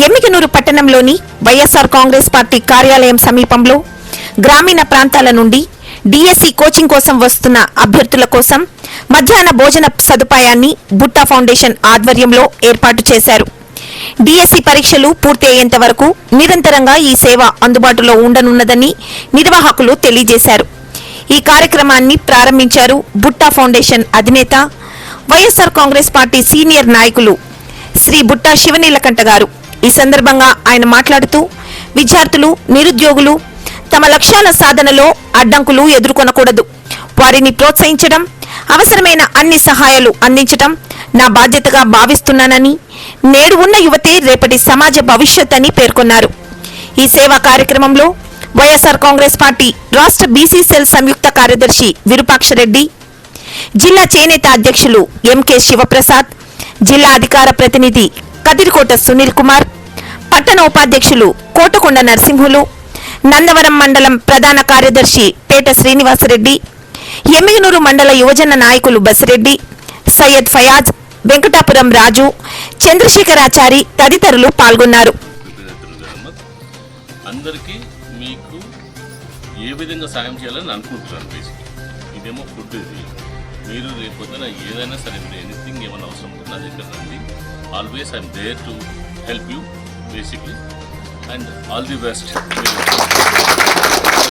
ఎమ్మిగనూరు పట్టణంలోని వైఎస్ఆర్ కాంగ్రెస్ పార్టీ కార్యాలయం సమీపంలో గ్రామీణ ప్రాంతాల నుండి డిఎస్సి కోచింగ్ కోసం వస్తున్న అభ్యర్థుల కోసం మధ్యాహ్న భోజన సదుపాయాన్ని బుట్టా ఫౌండేషన్ ఆధ్వర్యంలో ఏర్పాటు చేశారు. డిఎస్సి పరీక్షలు పూర్తి అయ్యేంత వరకు నిరంతరంగా ఈ సేవ అందుబాటులో ఉండనున్నదని నిర్వాహకులు తెలియజేశారు. ఈ కార్యక్రమాన్ని ప్రారంభించారు బుట్టా ఫౌండేషన్ అధినేత వైఎస్ఆర్ కాంగ్రెస్ పార్టీ సీనియర్ నాయకులు శ్రీ బుట్టా శివనీలకంఠ గారు. ఈ సందర్భంగా ఆయన మాట్లాడుతూ విద్యార్థులు, నిరుద్యోగులు తమ లక్ష్యాల సాధనలో అడ్డంకులు ఎదుర్కొనకూడదు, వారిని ప్రోత్సహించడం, అవసరమైన అన్ని సహాయాలు అందించడం నా బాధ్యతగా భావిస్తున్నానని, నేడు ఉన్న యువతే రేపటి సమాజ భవిష్యత్ అని పేర్కొన్నారు. ఈ సేవా కార్యక్రమంలో వైఎస్ఆర్ కాంగ్రెస్ పార్టీ రాష్ట్ర బీసీ సెల్ సంయుక్త కార్యదర్శి విరూపాక్షరెడ్డి, జిల్లా చేనేత అధ్యక్షులు ఎంకే శివప్రసాద్, జిల్లా అధికార ప్రతినిధి కదిరికోట సునీల్ కుమార్, పట్టణ ఉపాధ్యక్షులు కోటకొండ నరసింహులు, నందవరం మండలం ప్రధాన కార్యదర్శి పేట శ్రీనివాసరెడ్డి, ఎమ్మిగనూరు మండల యువజన నాయకులు బసిరెడ్డి, సయ్యద్ ఫయాజ్, వెంకటాపురం రాజు, చంద్రశేఖరాచారి తదితరులు పాల్గొన్నారు. అందరికీ మీకు ఏ విధంగా సాయం చేయాలని అనుకుంటున్నాను. బేసిక్లీ ఇదేమో ఫుడ్, ఇది మీరు రేపొద్దున ఏదైనా సరే మీరు ఎనీథింగ్ ఏమైనా అవసరం ఉంటే నా దగ్గర రండి. Always I'm there to help you basically, and all the best.